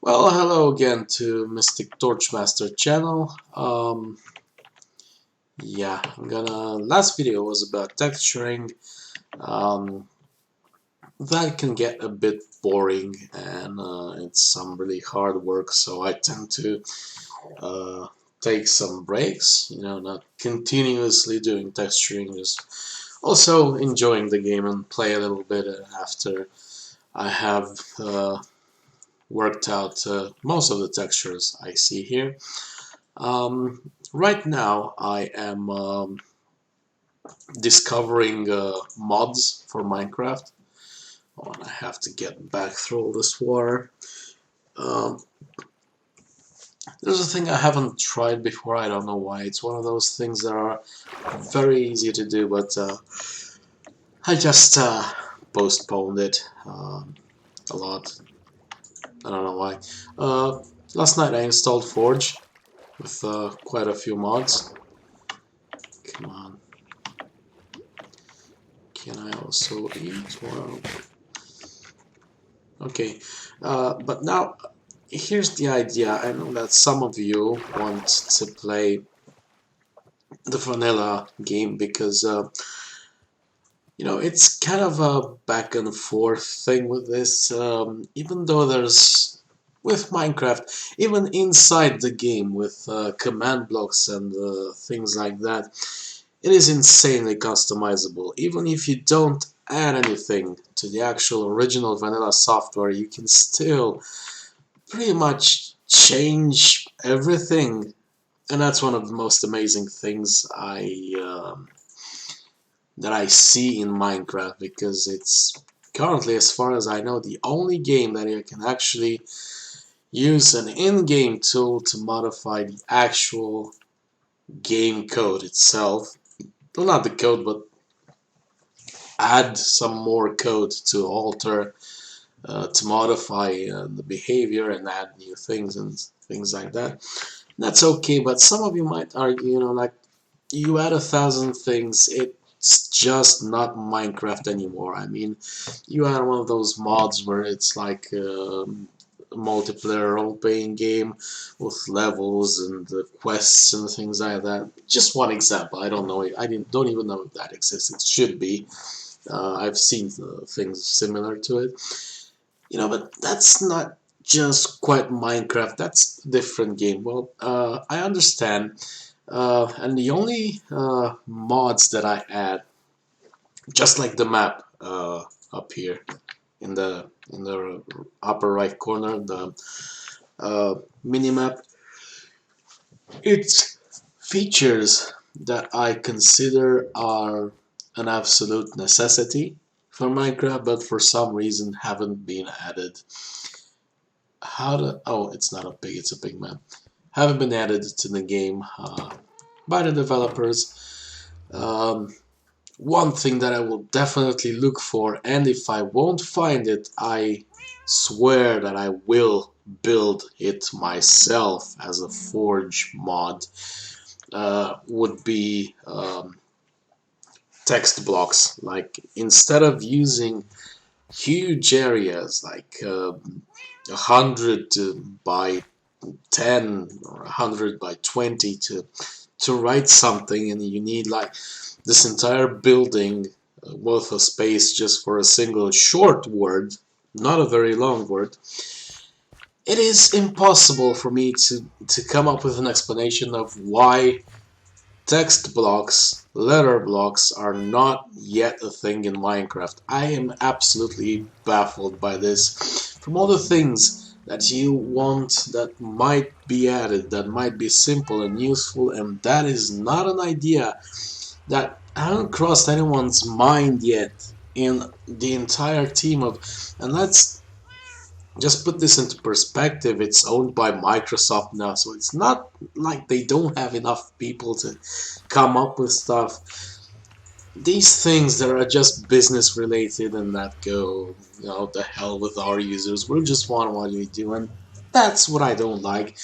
Well, hello again to Mystic Torchmaster channel. Yeah, last video was about texturing. Um, that can get a bit boring and it's some really hard work, so I tend to uh, take some breaks, not continuously doing texturing, just also enjoying the game and play a little bit after I have worked out most of the textures I see here. Right now, I am discovering mods for Minecraft. Oh, and I have to get back through all this water. Um, there's a thing I haven't tried before. I don't know why. It's one of those things that are very easy to do, but I just postponed it a lot. I don't know why. Last night I installed Forge with quite a few mods. Come on. Can I also eat? Well, okay, but now here's the idea. I know that some of you want to play the vanilla game because it's kind of a back and forth thing with this. Even though there's with Minecraft, even inside the game with command blocks and things like that, it is insanely customizable. Even if you don't add anything to the actual original vanilla software, you can still pretty much change everything, and that's one of the most amazing things that I see in Minecraft, because it's currently, as far as I know, the only game that you can actually use an in-game tool to modify the actual game code itself. Well, not the code, but add some more code to alter, to modify the behavior and add new things and things like that. That's okay, but some of you might argue, like, you add 1,000 things, it's just not Minecraft anymore. I mean, you add one of those mods where it's like a multiplayer role-playing game with levels and quests and things like that. Just one example. I don't know. Don't even know if that exists. It should be. I've seen things similar to it. But that's not just quite Minecraft. That's a different game. Well, I understand. And the only mods that I add, just like the map up here in the upper right corner, the mini map, it's features that I consider are an absolute necessity for Minecraft, but for some reason haven't been added. Oh, it's not a pig, it's a pig man. Haven't been added to the game by the developers. One thing that I will definitely look for, and if I won't find it, I swear that I will build it myself as a Forge mod, would be text blocks. Like, instead of using huge areas like 100 by 10 or 100 by 20 to write something, and you need like this entire building worth of space just for a single short word, not a very long word. It is impossible for me to come up with an explanation of why text blocks, letter blocks are not yet a thing in Minecraft. I am absolutely baffled by this. From all the things that you want that might be added, that might be simple and useful, and that is not an idea that hasn't crossed anyone's mind yet in the entire team of. And let's just put this into perspective. It's owned by Microsoft now, so it's not like they don't have enough people to come up with stuff. These things that are just business related and that go, the hell with our users, we just want what we do, and that's what I don't like.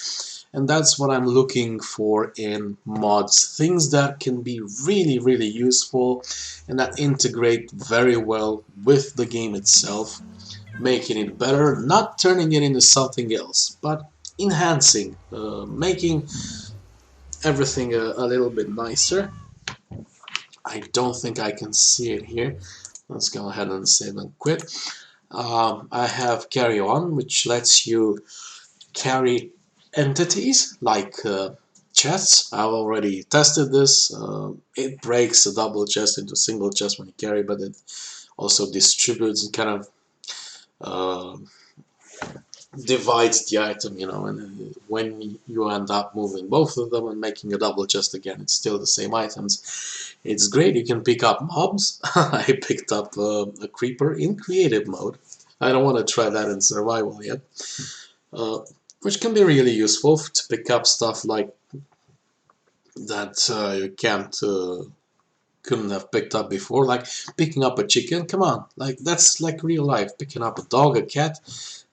And that's what I'm looking for in mods. Things that can be really, really useful and that integrate very well with the game itself. making it better, not turning it into something else, but enhancing, making everything a little bit nicer. I don't think I can see it here. Let's go ahead and save and quit. I have carry on, which lets you carry entities like chests. I've already tested this. It breaks a double chest into a single chest when you carry, but it also distributes and kind of uh, divides the item, you know, and when you end up moving both of them and making a double chest again, it's still the same items. It's great. You can pick up mobs. I picked up a creeper in creative mode. I don't want to try that in survival yet, which can be really useful to pick up stuff like that you couldn't have picked up before, like picking up a chicken. Come on, like that's like real life. Picking up a dog, a cat,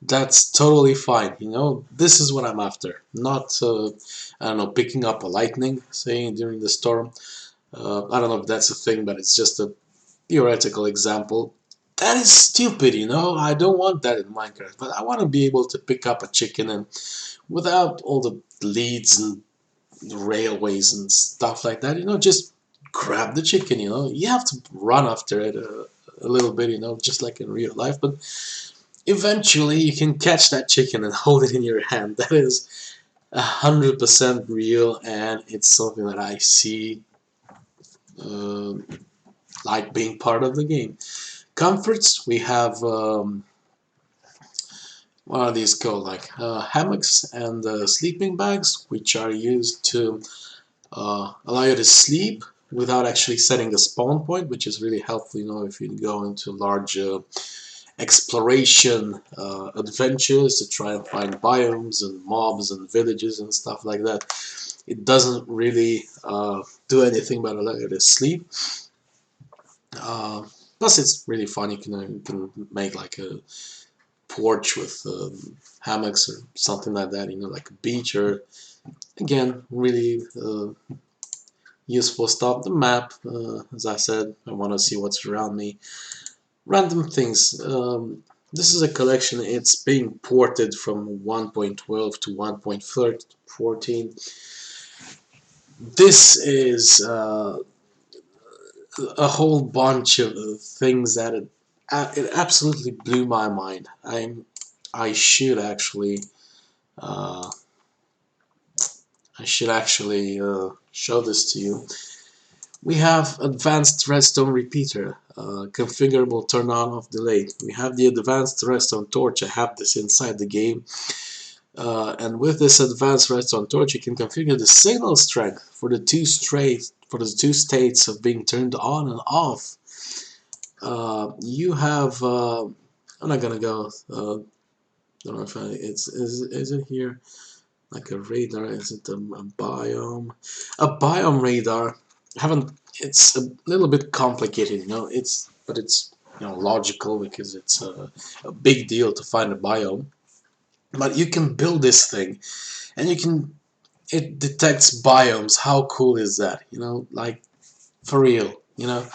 that's totally fine. You know, this is what I'm after. Not I don't know, picking up a lightning, say during the storm. I don't know if that's a thing, but it's just a theoretical example. That is stupid, you know. I don't want that in Minecraft, but I want to be able to pick up a chicken and without all the leads and railways and stuff like that, you know, just grab the chicken, you know. You have to run after it a little bit, you know, just like in real life, but eventually you can catch that chicken and hold it in your hand. That is 100% real, and it's something that I see uh, like being part of the game. Comforts, we have what are these called, like hammocks and sleeping bags, which are used to allow you to sleep without actually setting a spawn point, which is really helpful, you know, if you go into large exploration adventures to try and find biomes and mobs and villages and stuff like that. It doesn't really do anything but allow you to sleep. Plus, it's really fun. You can make like a porch with hammocks or something like that, you know, like a beach, or again, really useful stuff. The map, as I said, I want to see what's around me. Random things. This is a collection. It's being ported from 1.12 to 1.14. This is a whole bunch of things that it absolutely blew my mind. I should actually uh, show this to you. We have advanced redstone repeater, configurable turn on off delay. We have the advanced redstone torch. I have this inside the game. And with this advanced redstone torch, you can configure the signal strength for the two states of being turned on and off. You have I'm not gonna go. Don't know if is it here like a radar? Is it a biome? A biome radar. I haven't. It's a little bit complicated, you know. But it's, you know, logical because it's a big deal to find a biome. But you can build this thing, and it detects biomes. How cool is that? You know, like for real. You know,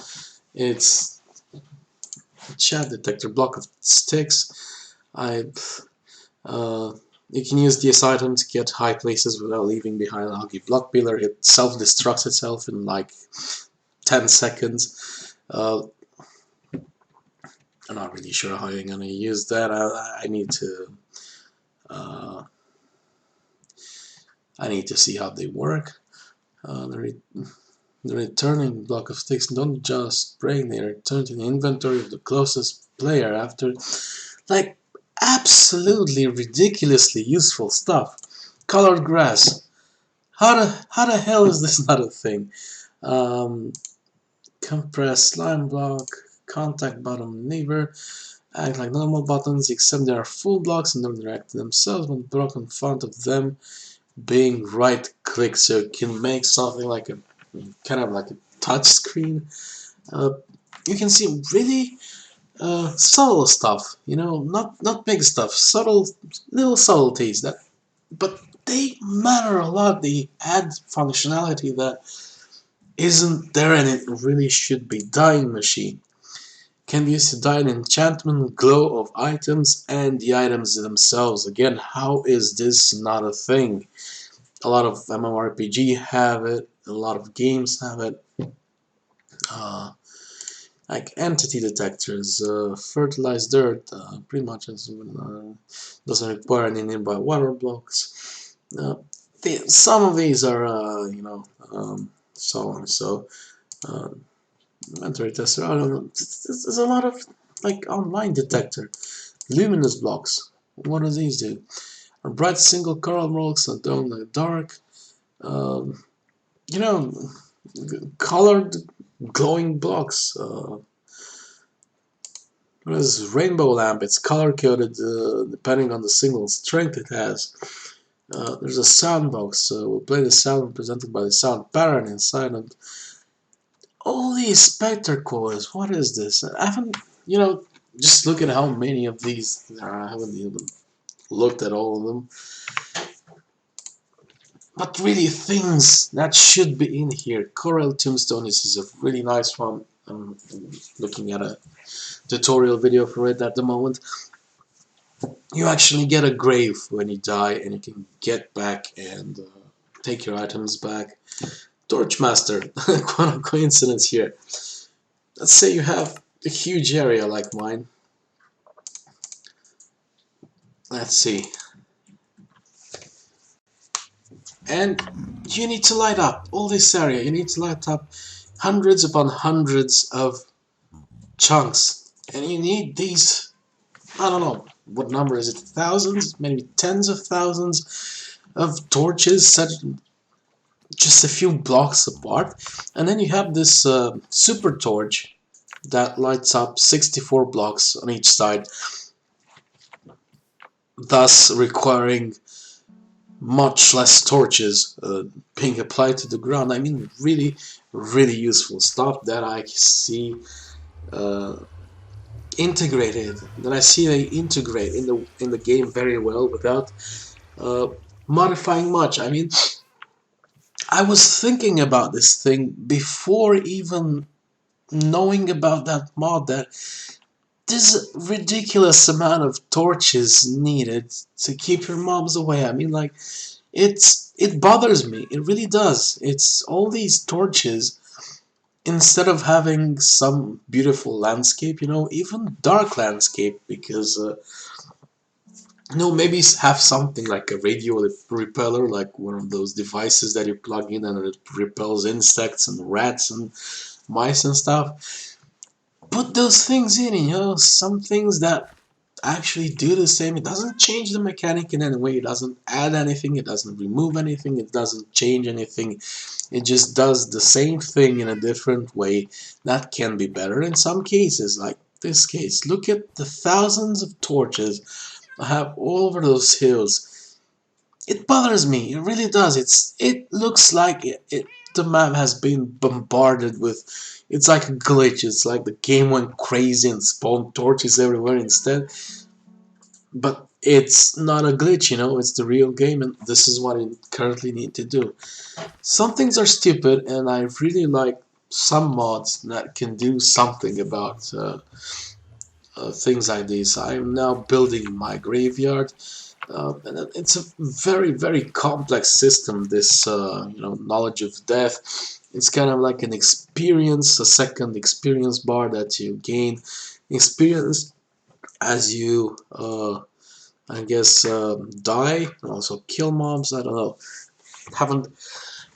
it's a chat detector, block of sticks. Uh, you can use this item to get high places without leaving behind an algae block pillar. It self-destructs itself in like 10 seconds. I'm not really sure how you're gonna use that. I need to I need to see how they work. The returning block of sticks don't just break, they return to the inventory of the closest player after, like, absolutely ridiculously useful stuff. Colored grass. How the hell is this not a thing? Compressed slime block, contact bottom lever, act like normal buttons except they are full blocks and don't react to themselves when broken in front of them, being right click, so you can make something like a kind of like a touch screen. You can see really subtle stuff, you know, not big stuff, subtle little subtleties that, but they matter a lot. They add functionality that isn't there, and it really should be. Dyeing machine can be used to dye an enchantment glow of items and the items themselves. Again, how is this not a thing? A lot of MMORPG have it, a lot of games have it. Like entity detectors, fertilized dirt, pretty much doesn't require any nearby water blocks. Some of these are, so on. So, inventory tester. I don't know. There's a lot of like online detector, luminous blocks. What do these do? Are bright single color blocks that don't look dark. Um, you know, colored glowing blocks. What is rainbow lamp? It's color coded depending on the signal strength it has. There's a sound box. We'll play the sound represented by the sound pattern inside. And all these spectre coils. What is this? I haven't, just look at how many of these there are. I haven't even looked at all of them. But really, things that should be in here. Coral Tombstone is a really nice one. I'm looking at a tutorial video for it at the moment. You actually get a grave when you die, and you can get back and take your items back. Torchmaster, quite a coincidence here. Let's say you have a huge area like mine. Let's see. And you need to light up all this area. You need to light up hundreds upon hundreds of chunks. And you need these, I don't know, what number is it? Thousands? Maybe tens of thousands of torches set just a few blocks apart. And then you have this super torch that lights up 64 blocks on each side, thus requiring much less torches being applied to the ground. I mean, really, really useful stuff that I see integrated. That I see they integrate in the game very well without modifying much. I mean, I was thinking about this thing before even knowing about that mod, that this ridiculous amount of torches needed to keep your mobs away. I mean, like, it bothers me. It really does. It's all these torches instead of having some beautiful landscape, even dark landscape, because maybe have something like a radio repeller, like one of those devices that you plug in and it repels insects and rats and mice and stuff. Put those things in, some things that actually do the same. It doesn't change the mechanic in any way. It doesn't add anything. It doesn't remove anything. It doesn't change anything. It just does the same thing in a different way. That can be better in some cases, like this case. Look at the thousands of torches I have all over those hills. It bothers me. It really does. It looks like the map has been bombarded with. It's like a glitch. It's like the game went crazy and spawned torches everywhere instead. But it's not a glitch, it's the real game, and this is what it currently need to do. Some things are stupid, and I really like some mods that can do something about things like this. I'm now building my graveyard, and it's a very, very complex system, this knowledge of death. It's kind of like a second experience bar that you gain experience as you I guess die and also kill mobs. I don't know.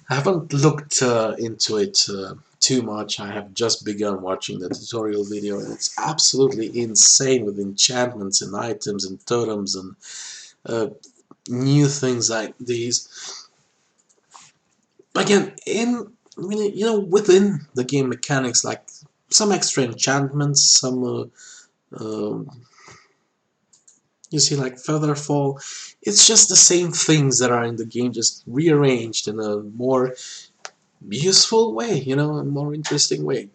Haven't looked into it too much. I have just begun watching the tutorial video, and it's absolutely insane with enchantments and items and totems and new things like these. Again, within the game mechanics, like some extra enchantments, some you see, like Featherfall. It's just the same things that are in the game, just rearranged in a more useful way, a more interesting way.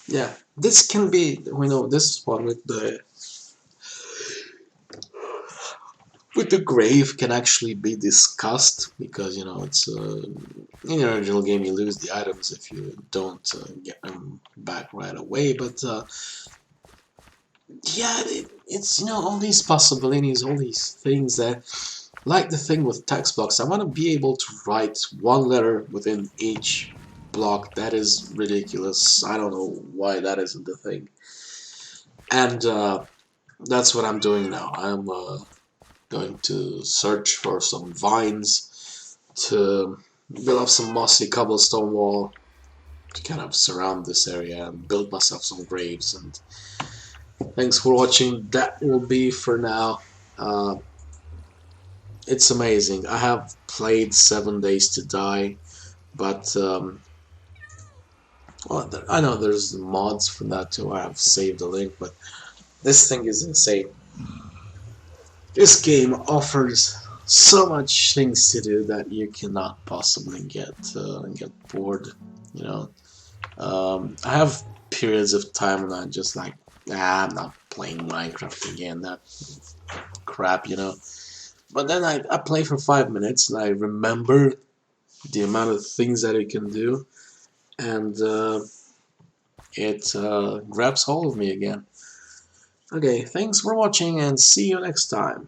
Yeah, this can be, this one with the with the grave can actually be discussed, because you know it's in the original game you lose the items if you don't get them back right away. But yeah, it's, you know, all these possibilities, all these things that, like the thing with text blocks, I want to be able to write one letter within each block. That is ridiculous. I don't know why that isn't the thing. And that's what I'm doing now. I'm going to search for some vines to build up some mossy cobblestone wall to kind of surround this area and build myself some graves. And thanks for watching. That will be for now. Uh, it's amazing. I have played 7 Days to Die, but well, I know there's mods for that too. I have saved the link, but this thing is insane. This game offers so much things to do that you cannot possibly get bored. You know, I have periods of time when I'm just like, nah, I'm not playing Minecraft again. That crap, you know. But then I play for 5 minutes and I remember the amount of things that it can do, and it grabs hold of me again. Okay, thanks for watching and see you next time.